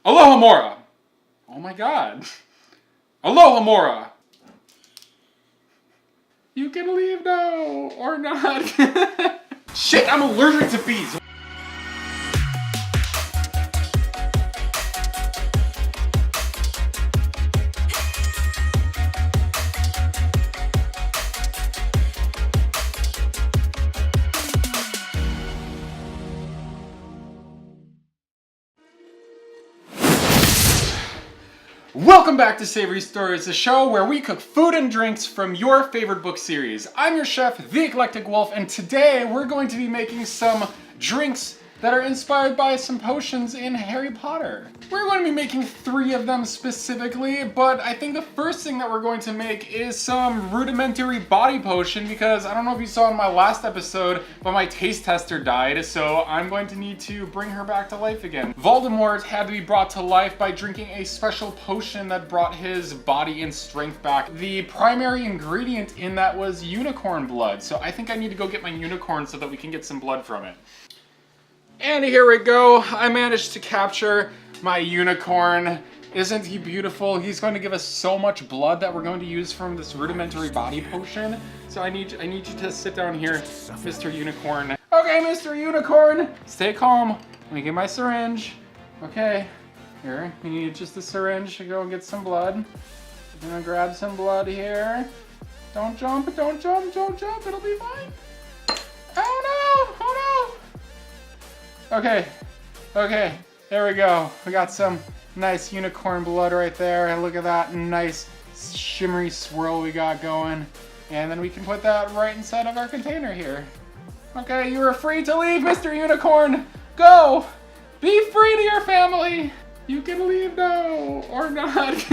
Aloha Mora! Oh my god. Aloha Mora! You can leave now, or not. Shit, I'm allergic to bees! Welcome back to Savory Stories, the show where we cook food and drinks from your favorite book series. I'm your chef, The Eclectic Wolf, and today we're going to be making some drinks that are inspired by some potions in Harry Potter. We're going to be making 3 of them specifically, but I think the first thing that we're going to make is some rudimentary body potion because I don't know if you saw in my last episode, but my taste tester died, so I'm going to need to bring her back to life again. Voldemort had to be brought to life by drinking a special potion that brought his body and strength back. The primary ingredient in that was unicorn blood, so I think I need to go get my unicorn so that we can get some blood from it. And here we go. I managed to capture my unicorn. Isn't he beautiful? He's going to give us so much blood that we're going to use from this rudimentary body potion. So I need you to sit down here, Mr. Unicorn. Okay, Mr. Unicorn, stay calm. Let me get my syringe. Okay, here, you need just a syringe to go and get some blood. I'm gonna grab some blood here. Don't jump, don't jump, don't jump, it'll be fine. Oh no, oh no. Okay, there we go. We got some nice unicorn blood right there. Look at that nice shimmery swirl we got going. And then we can put that right inside of our container here. Okay, you are free to leave, Mr. Unicorn. Go! Be free to your family. You can leave now, or not.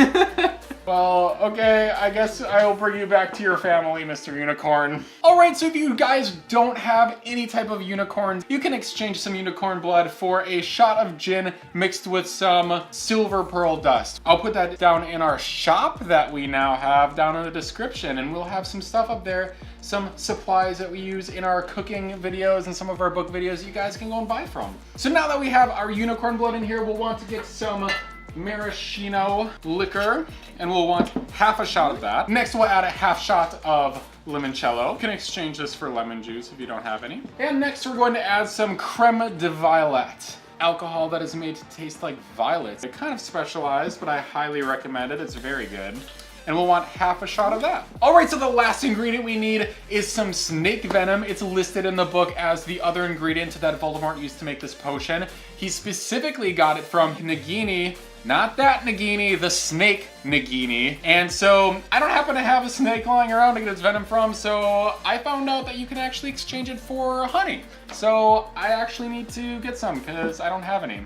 Well, okay, I guess I will bring you back to your family, Mr. Unicorn. Alright, so if you guys don't have any type of unicorns, you can exchange some unicorn blood for a shot of gin mixed with some silver pearl dust. I'll put that down in our shop that we now have down in the description, and we'll have some stuff up there, some supplies that we use in our cooking videos and some of our book videos you guys can go and buy from. So now that we have our unicorn blood in here, we'll want to get some maraschino liquor, and we'll want half a shot of that. Next, we'll add a half shot of limoncello. You can exchange this for lemon juice if you don't have any. And next, we're going to add some creme de violet, alcohol that is made to taste like violets. It's kind of specialized, but I highly recommend it. It's very good. And we'll want half a shot of that. All right, so the last ingredient we need is some snake venom. It's listed in the book as the other ingredient that Voldemort used to make this potion. He specifically got it from Nagini, not that Nagini, the snake Nagini. And so I don't happen to have a snake lying around to get its venom from, so I found out that you can actually exchange it for honey. So I actually need to get some because I don't have any.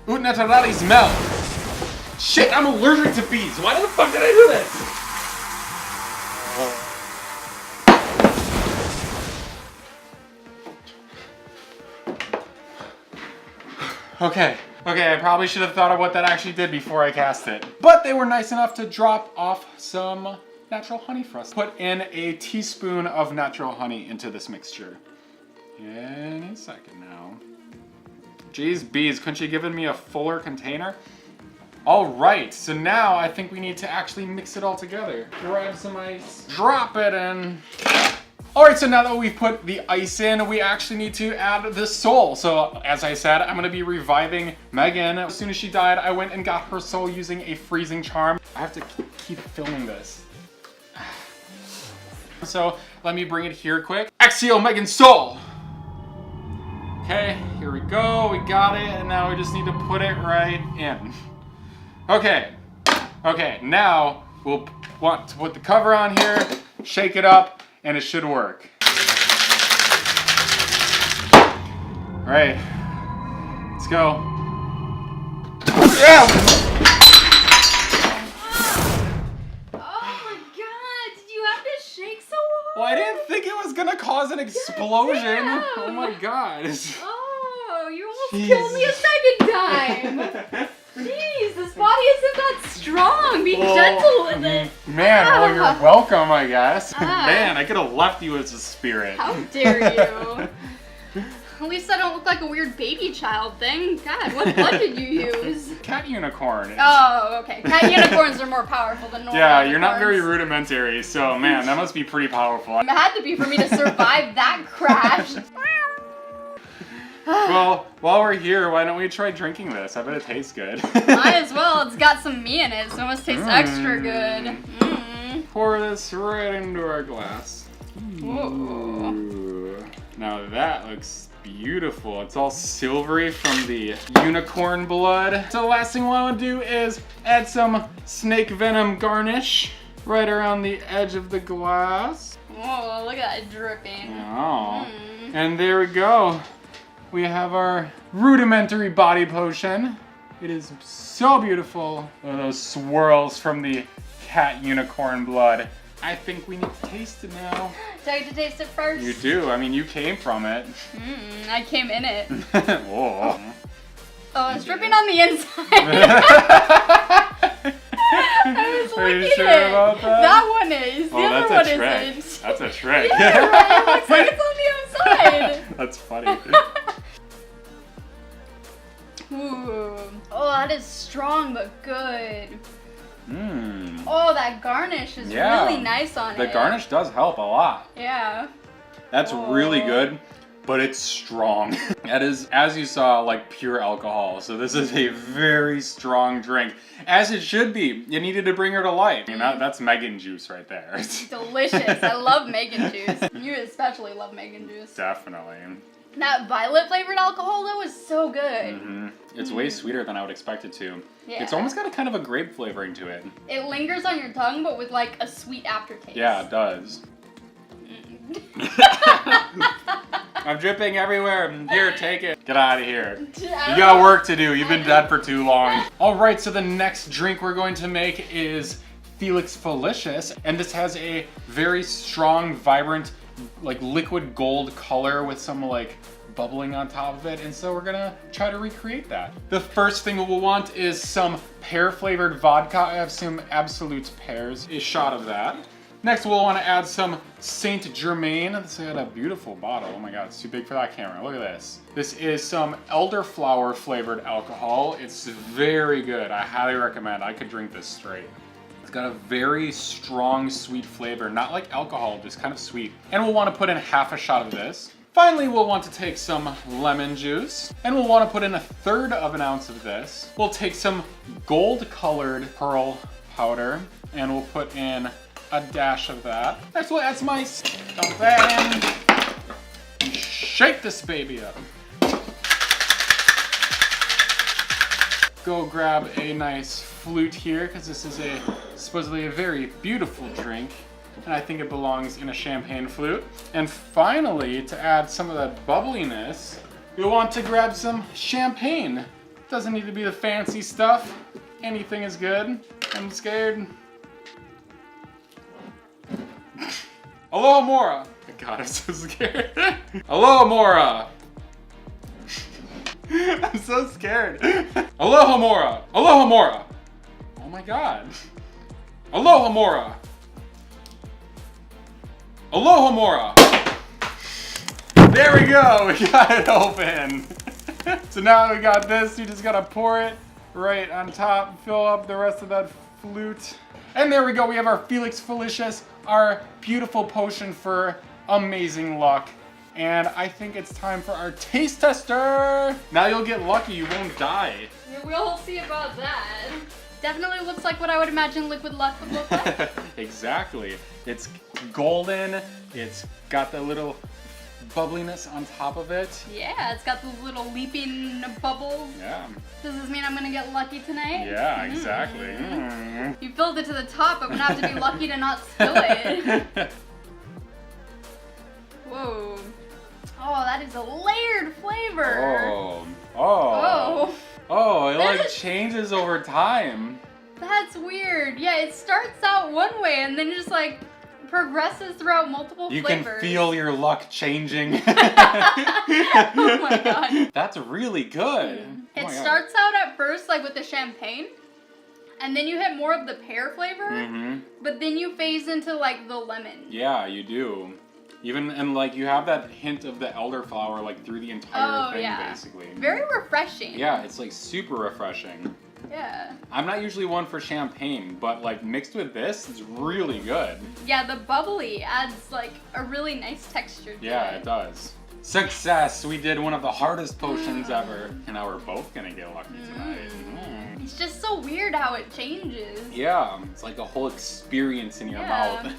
Ut naturali smell. Shit, I'm allergic to bees. Why the fuck did I do this? Okay, I probably should have thought of what that actually did before I cast it. But they were nice enough to drop off some natural honey for us. Put in a teaspoon of natural honey into this mixture. Any second now. Jeez, bees, couldn't you given me a fuller container? All right, so now I think we need to actually mix it all together. Grab some ice, drop it in. All right, so now that we've put the ice in, we actually need to add the soul. So as I said, I'm gonna be reviving Megan. As soon as she died, I went and got her soul using a freezing charm. I have to keep filming this. So let me bring it here quick. Axio Megan's soul. Okay, here we go, we got it, and now we just need to put it right in. Okay, now we'll want to put the cover on here, shake it up, and it should work. All right, let's go. Yeah. Oh my god, did you have to shake so hard? Well, I didn't think it was gonna cause an explosion. Damn. Oh my god. Oh, you almost killed me a second time. Jeez, this body isn't that strong. Be gentle with it. Man, well, you're welcome, I guess. Man, I could have left you as a spirit. How dare you? At least I don't look like a weird baby child thing. God, what blood did you use? Cat unicorn. Oh, okay. Cat unicorns are more powerful than normal Yeah, unicorns. you're not very rudimentary, so man, that must be pretty powerful. It had to be for me to survive that crash. Well, while we're here, why don't we try drinking this? I bet it tastes good. Might as well. It's got some me in it, so it must taste extra good. Pour this right into our glass. Ooh. Now that looks beautiful. It's all silvery from the unicorn blood. So the last thing we want to do is add some snake venom garnish right around the edge of the glass. Oh, look at that dripping. Oh. And there we go. We have our rudimentary body potion. It is so beautiful. Look at those swirls from the cat unicorn blood. I think we need to taste it now. Do I get to taste it first? You do. I mean, you came from it. I came in it. Whoa. Oh, it's dripping on the inside. I was Are you licking sure it. about that? That one is. The other one isn't. That's a trick. Yeah, right. It looks like it's on the outside. That's funny. Ooh. Oh, that is strong but good. Mmm. Oh, that garnish is really nice on it. The garnish does help a lot. Yeah. That's really good, but it's strong. That is, as you saw, like pure alcohol. So this is a very strong drink, as it should be. You needed to bring her to life. You know, that's Megan juice right there. Delicious. I love Megan juice. You especially love Megan juice. Definitely. That violet flavored alcohol though is so good. It's way sweeter than I would expect it to. Yeah. It's almost got a kind of a grape flavoring to it. It lingers on your tongue, but with like a sweet aftertaste. Yeah, it does. I'm dripping everywhere. Here, take it. Get out of here. You got work to do. You've been dead for too long. All right, so the next drink we're going to make is Felix Polishes, and this has a very strong, vibrant, like liquid gold color with some like bubbling on top of it, and so we're gonna try to recreate that. The first thing we'll want is some pear flavored vodka. I have some Absolute pears, a shot of that. Next we'll want to add some Saint Germain. This got a beautiful bottle. Oh my god, it's too big for that camera. Look at this. This is some elderflower flavored alcohol. It's very good. I highly recommend. I could drink this straight. It's got a very strong sweet flavor, not like alcohol, just kind of sweet. And we'll want to put in half a shot of this. Finally, we'll want to take some lemon juice, and we'll want to put in 1/3 of an ounce of this. We'll take some gold colored pearl powder, and we'll put in a dash of that. Next we'll add some ice. Dump that in. And shake this baby up. Go grab a nice flute here, because this is supposedly a very beautiful drink, and I think it belongs in a champagne flute. And finally, to add some of that bubbliness, you'll want to grab some champagne. Doesn't need to be the fancy stuff. Anything is good. I'm scared. Aloha Mora! God, I'm so scared. Aloha Mora! I'm so scared. Aloha Mora! Aloha Mora! Oh my god. Aloha Mora! Aloha Mora! There we go! We got it open. So now that we got this, you just gotta pour it right on top, fill up the rest of that flute. And there we go, we have our Felix Polishes, our beautiful potion for amazing luck. And I think it's time for our taste tester. Now you'll get lucky, you won't die. We'll see about that. Definitely looks like what I would imagine liquid luck would look like. Exactly. It's golden, it's got the little bubbliness on top of it. Yeah, it's got those little leaping bubbles. Yeah. Does this mean I'm gonna get lucky tonight? Yeah, exactly. You filled it to the top, but I'm gonna have to be lucky to not spill it. Whoa. Oh, that is a layered flavor. Oh, it like changes over time. That's weird. Yeah, it starts out one way and then just like progresses throughout multiple flavors. You can feel your luck changing. Oh my god. That's really good. It starts out at first like with the champagne, and then you hit more of the pear flavor, but then you phase into like the lemon. Yeah, you do. Even, and like you have that hint of the elderflower like through the entire thing, basically. Very refreshing. Yeah, it's like super refreshing. Yeah. I'm not usually one for champagne, but like mixed with this, it's really good. Yeah, the bubbly adds like a really nice texture to Yeah, it does. Success! We did one of the hardest potions ever. And now we're both gonna get lucky tonight. It's just so weird how it changes. Yeah, it's like a whole experience in your mouth.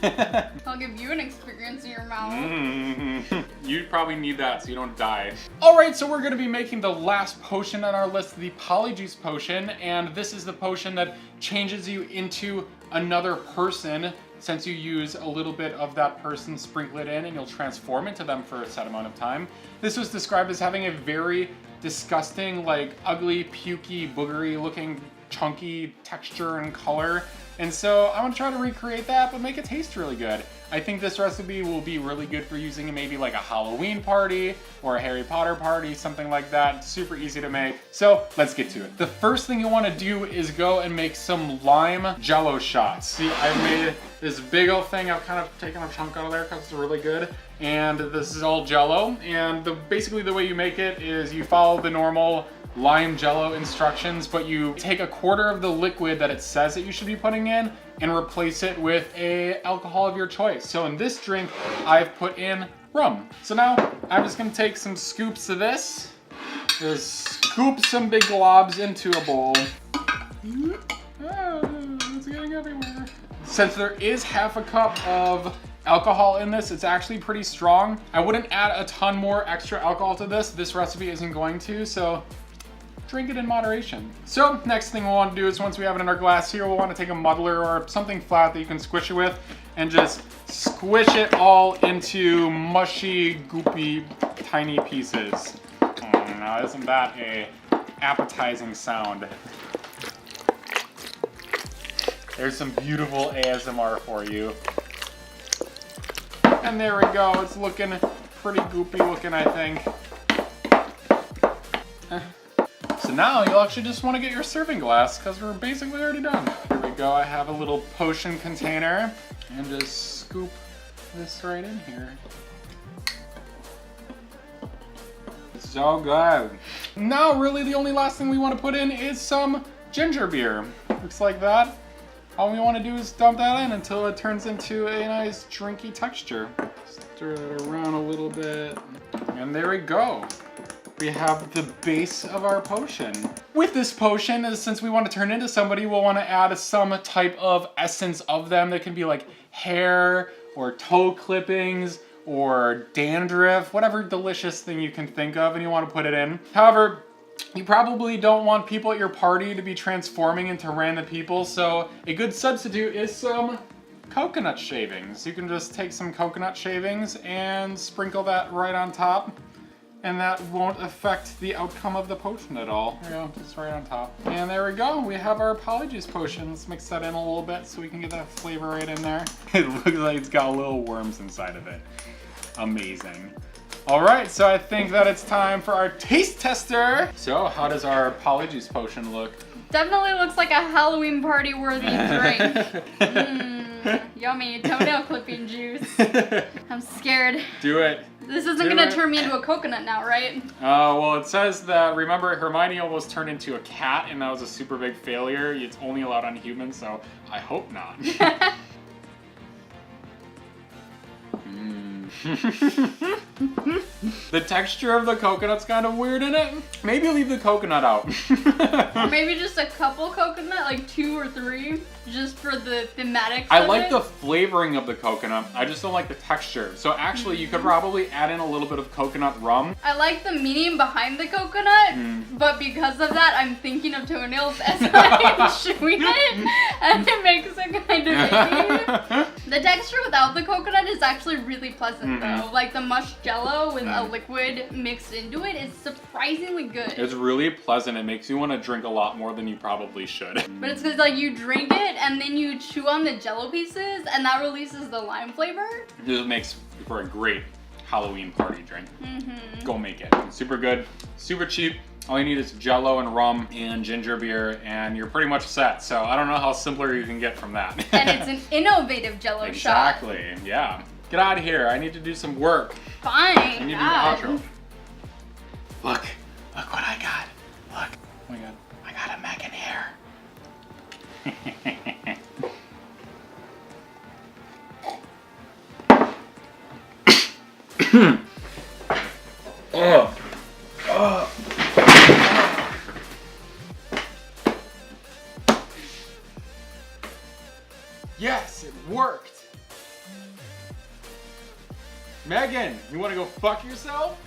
I'll give you an experience in your mouth. You probably need that so you don't die. Alright, so we're gonna be making the last potion on our list, the Polyjuice Potion, and this is the potion that changes you into another person. Since you use a little bit of that person, sprinkle it in, and you'll transform into them for a set amount of time. This was described as having a very disgusting, like ugly, pukey, boogery looking, chunky texture and color. And so I'm gonna try to recreate that, but make it taste really good. I think this recipe will be really good for using in maybe like a Halloween party or a Harry Potter party, something like that. Super easy to make. So let's get to it. The first thing you wanna do is go and make some lime jello shots. See, I've made this big old thing. I've kind of taken a chunk out of there because it's really good. And this is all jello. And basically the way you make it is you follow the normal lime jello instructions, but you take a quarter of the liquid that it says that you should be putting in and replace it with a alcohol of your choice. So in this drink, I've put in rum. So now I'm just gonna take some scoops of this, just scoop some big globs into a bowl. It's getting everywhere. Since there is half a cup of alcohol in this, it's actually pretty strong. I wouldn't add a ton more extra alcohol to this. This recipe isn't going to, so drink it in moderation. So next thing we'll want to do is once we have it in our glass here, we'll want to take a muddler or something flat that you can squish it with and just squish it all into mushy, goopy, tiny pieces. Now isn't that a appetizing sound? There's some beautiful ASMR for you. And there we go, it's looking pretty goopy looking, I think. So now you'll actually just want to get your serving glass because we're basically already done. Here we go, I have a little potion container and just scoop this right in here. So good. Now really the only last thing we want to put in is some ginger beer. Looks like that. All we want to do is dump that in until it turns into a nice drinky texture. Stir it around a little bit. And there we go. We have the base of our potion. With this potion, since we want to turn into somebody, we'll want to add some type of essence of them that can be like hair or toe clippings or dandruff, whatever delicious thing you can think of and you want to put it in. However, you probably don't want people at your party to be transforming into random people, so a good substitute is some coconut shavings. You can just take some coconut shavings and sprinkle that right on top, and that won't affect the outcome of the potion at all. There you go, just right on top. And there we go, we have our Polyjuice Potion. Let's mix that in a little bit so we can get that flavor right in there. It looks like it's got little worms inside of it. Amazing. All right, so I think that it's time for our taste tester. So how does our Polyjuice Potion look? Definitely looks like a Halloween party worthy drink. Yummy toenail clipping juice. I'm scared. Do it. This isn't gonna turn me into a coconut now, right? Well, it says that, remember, Hermione almost turned into a cat and that was a super big failure. It's only allowed on humans, so I hope not. The texture of the coconut's kind of weird in it. Maybe leave the coconut out. Or maybe just a couple coconut, like 2 or 3, just for the thematics I like the flavoring of the coconut. I just don't like the texture. So actually, you could probably add in a little bit of coconut rum. I like the meaning behind the coconut, but because of that, I'm thinking of toenails as I'm chewing it, and it makes it kind of icky. The texture without the coconut is actually really pleasant though. Like the mush jello with a liquid mixed into it is surprisingly good. It's really pleasant. It makes you want to drink a lot more than you probably should. But it's because like you drink it and then you chew on the jello pieces and that releases the lime flavor. This makes for a great Halloween party drink. Go make it. Super good, super cheap. All you need is jello and rum and ginger beer and you're pretty much set. So I don't know how simpler you can get from that. And it's an innovative jello shot. Exactly, yeah. Get out of here. I need to do some work. Fine. I need to do God. the outro. Look what I got. Look. Oh my god. I got a Megan hair. Oh. Oh. Yes, it worked. Megan, you want to go fuck yourself?